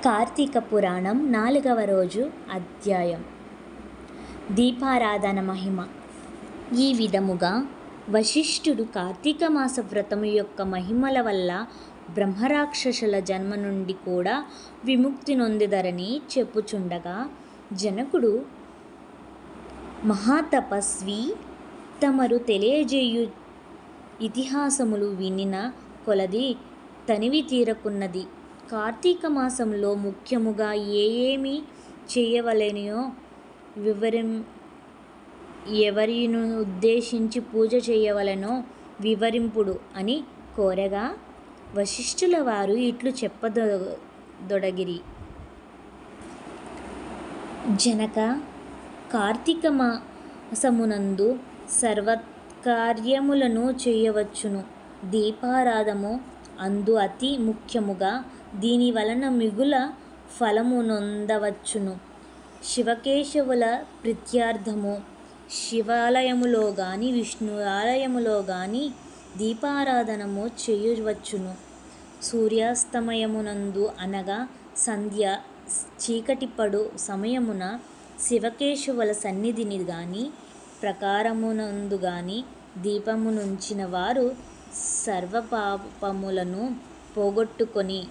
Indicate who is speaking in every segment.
Speaker 1: కార్తీక పురాణం 4వ రోజు అధ్యాయం దీపారాధన మహిమ. ఈ విధముగా వశిష్ఠుడు కార్తీక మాస వ్రతము యొక్క మహిమల వల్ల బ్రహ్మరాక్షసుల జన్మ నుండి కూడా విముక్తి నొందెదరని చెప్పుచుండగా, జనకుడు మహాతపస్వి తమరు తెలియజేయు ఇతిహాసములు వినిన కొలది తనివి తీరకున్నది. కార్తీక మాసంలో ముఖ్యముగా ఏమి చేయవలెనో ఎవరిని ఉద్దేశించి పూజ చేయవలెనో వివరింపుడు అని కోరగా, వశిష్ఠుల వారు ఇట్లు చెప్పదొడగిరి. జనక, కార్తీక మాసమునందు సర్వకార్యములను చేయవచ్చును. దీపారాధము అందు అతి ముఖ్యముగా. దీని వలన మిగుల ఫలము నొందవచ్చును. శివకేశవుల ప్రీత్యర్థము శివాలయములో గాని విష్ణు ఆలయములో గాని దీపారాధనము చేయవచ్చును. సూర్యాస్తమయమునందు అనగా సంధ్య చీకటిపడు సమయమున శివకేశవుల సన్నిధిని గాని ప్రాకారమునందు గాని దీపమునుంచిన వారు సర్వపాపములను పోగొట్టుకొని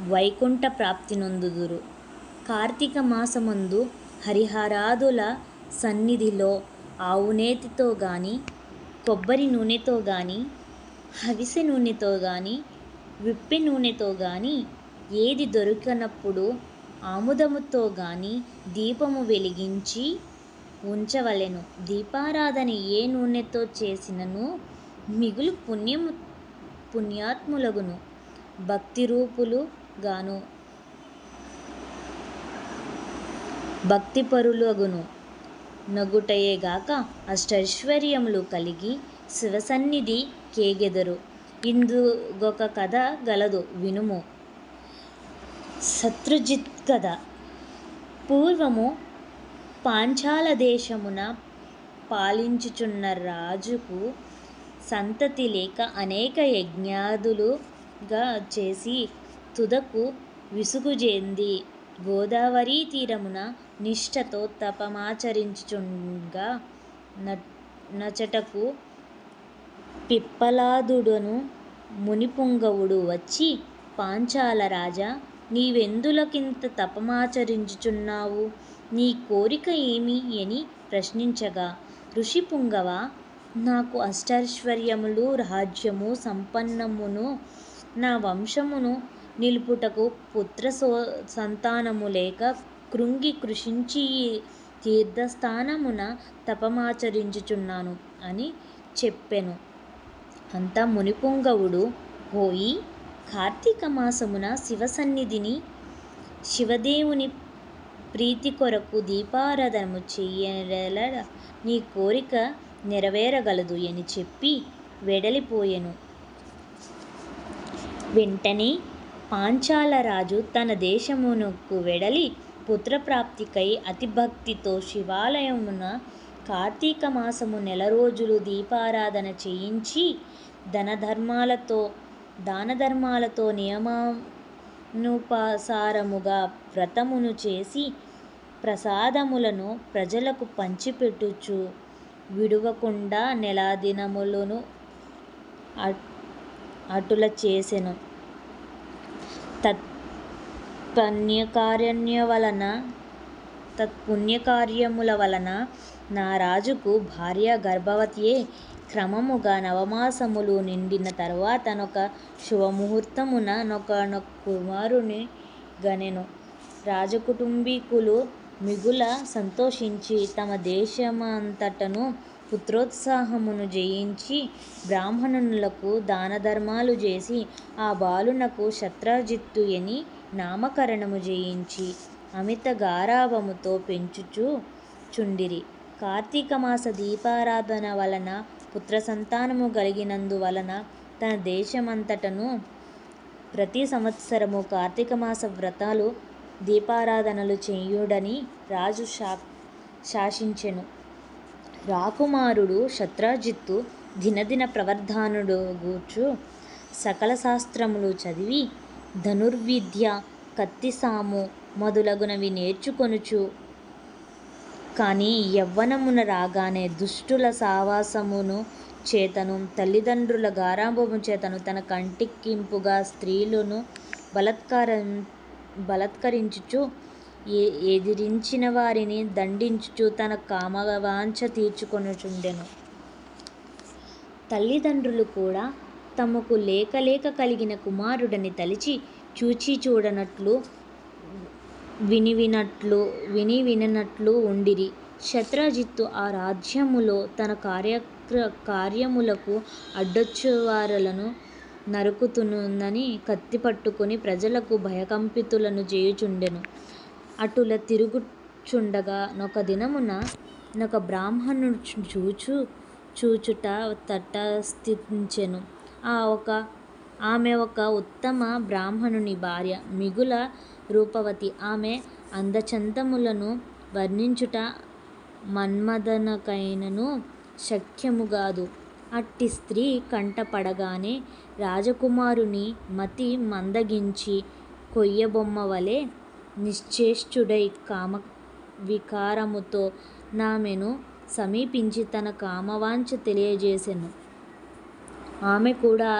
Speaker 1: వైకుంఠ ప్రాప్తి నొందుదురు. కార్తీక మాసమందు హరిహరాదుల సన్నిధిలో ఆవునేతితో గాని కొబ్బరి నూనెతో గాని అవిసె నూనెతో గాని విప్పె నూనెతో గాని ఏది దొరికినప్పుడు ఆముదముతో గాని దీపము వెలిగించి ఉంచవలెను. దీపారాధన ఏ నూనెతో చేసినను మిగులు పుణ్యాత్ములగును, భక్తిరూపులు గాను భక్తిపరులగును నగుటయేగాక అష్టైశ్వర్యములు కలిగి శివసన్నిధి కేగెదరు. ఇందుగొక కథ గలదు, వినుము. శత్రుజిత్ కథ. పూర్వము పాంచాల దేశమున పాలించుచున్న రాజుకు సంతతి లేక అనేక యజ్ఞాదులుగా చేసి తుదకు విసుగు చెంది గోదావరీ తీరమున నిష్ఠతో తపమాచరించుచుండగా నచటకు పిప్పలాదుడను మునిపుంగవుడు వచ్చి, పాంచాల రాజా, నీవెందులకింత తపమాచరించుచున్నావు? నీ కోరిక ఏమి అని ప్రశ్నించగా, ఋషి పుంగవా, నాకు అష్టైశ్వర్యములు రాజ్యము సంపన్నమును నా వంశమును నిలుపుటకు పుత్ర సంతానము లేక కృంగి కృషించి ఈ తీర్థస్థానమున తపమాచరించుచున్నాను అని చెప్పెను. అంతా మునిపుంగవుడు, హోయి, కార్తీక మాసమున శివసన్నిధిని శివదేవుని ప్రీతి కొరకు దీపారాధనము చెయ్యల నీ కోరిక నెరవేరగలదు అని చెప్పి వెడలిపోయెను. వెంటనే పాంచాల రాజు తన దేశమునకు వెడలి పుత్రప్రాప్తికై అతిభక్తితో శివాలయమున కార్తీక మాసము నెల రోజులు దీపారాధన చేయించి దానధర్మాలతో నియమానుసారముగా వ్రతమును చేసి ప్రసాదములను ప్రజలకు పంచిపెట్టుచు విడువకుండా నెలదినములను అటుల చేసెను. తత్పుణ్యకార్యముల వలన నా రాజుకు భార్య గర్భవతియే. క్రమముగా నవమాసములు నిండిన తరువాత నొక శుభముహూర్తమున నొక కుమారుని గనెను. రాజకుటుంబీకులు మిగుల సంతోషించి తమ దేశమంతటను పుత్రోత్సాహమును జయించి బ్రాహ్మణులకు దానధర్మాలు చేసి ఆ బాలునకు శత్రుజిత్తు అని నామకరణము చేయించి అమిత గారాభముతో పెంచుచు చుండిరి. కార్తీక మాస దీపారాధన వలన పుత్ర సంతానము కలిగినందు వలన తన దేశమంతటను ప్రతి సంవత్సరము కార్తీక మాస వ్రతాలు దీపారాధనలు చేయుడని రాజు శాసించెను. రాకుమారుడు శత్రుజిత్తు దినదిన ప్రవర్ధనుడగుచు సకల శాస్త్రములు చదివి ధనుర్విద్య కత్తిసాము మొదలగునవి నేర్చుకొనుచు, కానీ యవ్వనమున రాగానే దుష్టుల సావాసమును చేతను తల్లిదండ్రుల గారాబము చేతను తన కంటికింపుగా స్త్రీలను బలత్కరించుచు, ఎదిరించిన వారిని దండించుచు తన కామవాంఛ తీర్చుకొనుచుండెను. తల్లిదండ్రులు కూడా తమకు లేక లేక కలిగిన కుమారుడని తలిచి చూచి చూడనట్లు విని విననట్లు ఉండిరి. శత్రుజిత్తు ఆ రాజ్యములో తన కార్యములకు అడ్డొచ్చువారలను నరుకుతునునని కత్తి పట్టుకొని ప్రజలకు భయకంపితులను చేయుచుండెను. అటుల తిరుగుచుండగా నొక దినమున నొక బ్రాహ్మణుడు చూచుట తటస్థించెను. ఆమె ఒక ఉత్తమ బ్రాహ్మణుని భార్య, మిగుల రూపవతి. ఆమె అందచందములను వర్ణించుట మన్మథునకైనను శక్యముగాదు. అట్టి స్త్రీ కంటపడగానే రాజకుమారుని మతి మందగించి కొయ్యబొమ్మవలె నిశ్చేష్టుడై కామవికారముతో నామెను సమీపించి తన కామవాంఛ తెలియజేసెను. ఆమె కూడా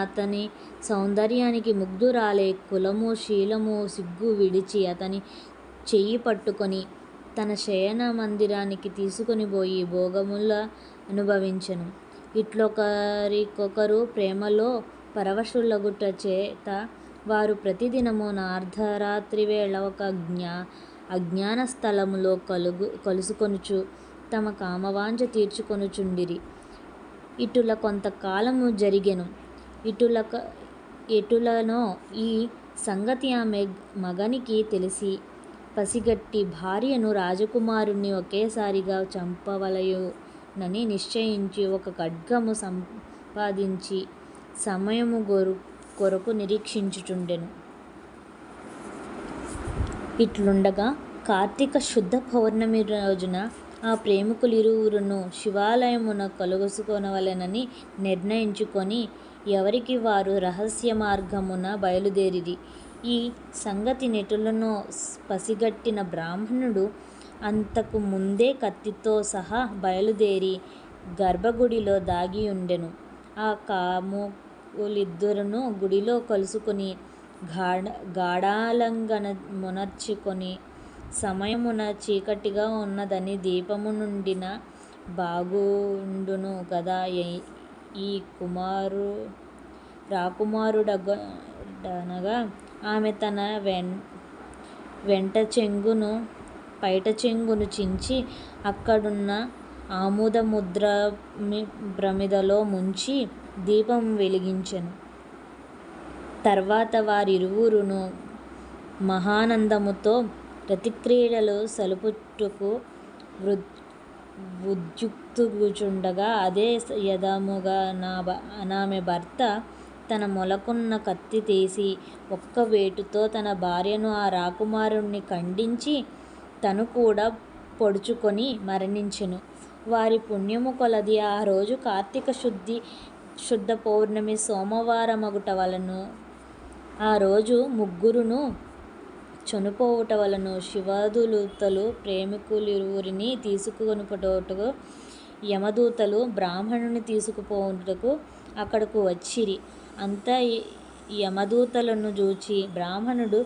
Speaker 1: అతని సౌందర్యానికి ముగ్ధురాలై కులము శీలము సిగ్గు విడిచి అతని చెయ్యి పట్టుకొని తన శయన మందిరానికి తీసుకొనిపోయి భోగముల అనుభవించెను. ఇట్లొకరికొకరు ప్రేమలో పరవశులగుట చేత వారు ప్రతిదినము అర్ధరాత్రివేళ ఒక అజ్ఞాన స్థలములో కలుసుకొనుచు తమ కామవాంఛ తీర్చుకొనుచుండిరి. ఇటుల కొంతకాలము జరిగెను. ఎటులనో ఈ సంగతి ఆమె మగనికి తెలిసి పసిగట్టి భార్యను రాజకుమారుణ్ణి ఒకేసారిగా చంపవలయునని నిశ్చయించి ఒక ఖడ్గము సంపాదించి సమయము కొరకు నిరీక్షించుచుండెను. ఇట్లుండగా కార్తీక శుద్ధ పౌర్ణమి రోజున ఆ ప్రేమికులిరువురును శివాలయమున కలుసుకొనవలెనని నిర్ణయించుకొని ఎవరికి వారు రహస్య మార్గమున బయలుదేరిరి. ఈ సంగతి నెటులనో పసిగట్టిన బ్రాహ్మణుడు అంతకు ముందే కత్తితో సహా బయలుదేరి గర్భగుడిలో దాగియుండెను. ఆ కాముకులిద్దరును గుడిలో కలుసుకొని గాఢాలింగనమునర్చుకొని సమయమున చీకటిగా ఉన్నదని దీపము నుండిన బాగుండును గదా, ఈ రాకుమారుడనగా ఆమె తన పైట చెంగును చించి అక్కడున్న ఆముదముద్ర ప్రమిదలో ముంచి దీపం వెలిగించెను. తర్వాత వారిరువురును మహానందముతో రతిక్రీడలు సలుపుటకు ఉద్యుక్తులుచుండగా అదే యథముగా నామె భర్త తన మొలకున్న కత్తి తీసి ఒక్క వేటుతో తన భార్యను ఆ రాకుమారుణ్ణి ఖండించి తను కూడా పొడుచుకొని మరణించెను. వారి పుణ్యము కొలది ఆ రోజు కార్తీక శుద్ధ పౌర్ణమి సోమవారమగుట వలన ఆ రోజు ముగ్గురును చనిపోవుట వలన శివదూతలు ప్రేమికులిరువురిని తీసుకొనుటకు యమదూతలు బ్రాహ్మణుని తీసుకుపోవుటకు అక్కడకు వచ్చిరి. అంతా యమదూతలను చూచి బ్రాహ్మణుడు,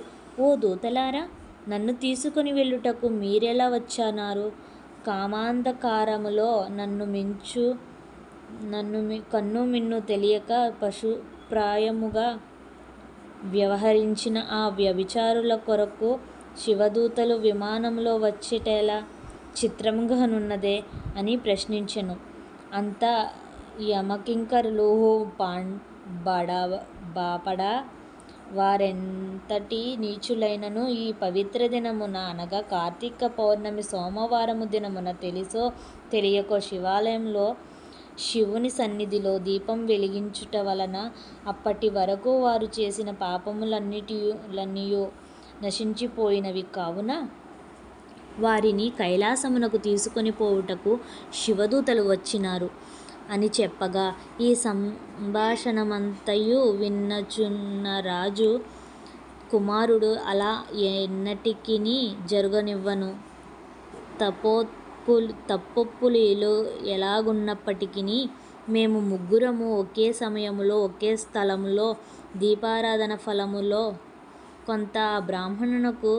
Speaker 1: ఓ దూతలారా, నన్ను తీసుకొని వెళ్ళుటకు మీరెలా వచ్చానారు? కామాంధకారములో కన్ను మిన్ను తెలియక పశుప్రాయముగా వ్యవహరించిన ఆ వ్యభిచారుల కొరకు శివదూతలు విమానములో వచ్చుటెలా? చిత్రముగానున్నదే అని ప్రశ్నించెను. అంతా యమకింకరులు, బాపడా, వారెంతటి నీచులైనను ఈ పవిత్ర దినమున అనగా కార్తీక పౌర్ణమి సోమవారము దినమున తెలిసో తెలియకో శివాలయంలో శివుని సన్నిధిలో దీపం వెలిగించుట వలన అప్పటి వరకు వారు చేసిన పాపములన్నీయూ నశించిపోయినవి కావున వారిని కైలాసమునకు తీసుకొని పోవుటకు శివదూతలు వచ్చినారు అని చెప్పగా, ఈ సంభాషణమంతయు వినుచున్న రాజు కుమారుడు అలా ఎన్నటికినీ జరగనివ్వను. తప్పొప్పులు ఎలాగున్నప్పటికినీ మేము ముగ్గురము ఒకే సమయములో ఒకే స్థలములో దీపారాధన ఫలములో కొంత ఆ బ్రాహ్మణునకు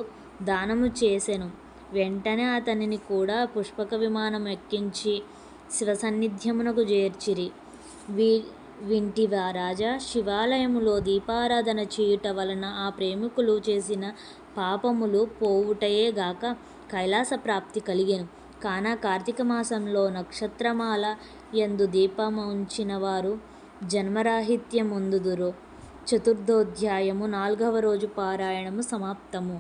Speaker 1: దానము చేసెను. వెంటనే అతనిని కూడా పుష్పక విమానము ఎక్కించి శివసన్నిధ్యమునకు చేర్చిరి. వింటివా రాజా, శివాలయములో దీపారాధన చేయుట వలన ఆ ప్రేమికులు చేసిన పాపములు పోవుటయే గాక కైలాస ప్రాప్తి కలిగెను. కాన కార్తీక మాసంలో నక్షత్రమాల యందు దీపముంచిన వారు జన్మరాహిత్యమొందుదురు. చతుర్థోధ్యాయము 4వ రోజు పారాయణము సమాప్తము.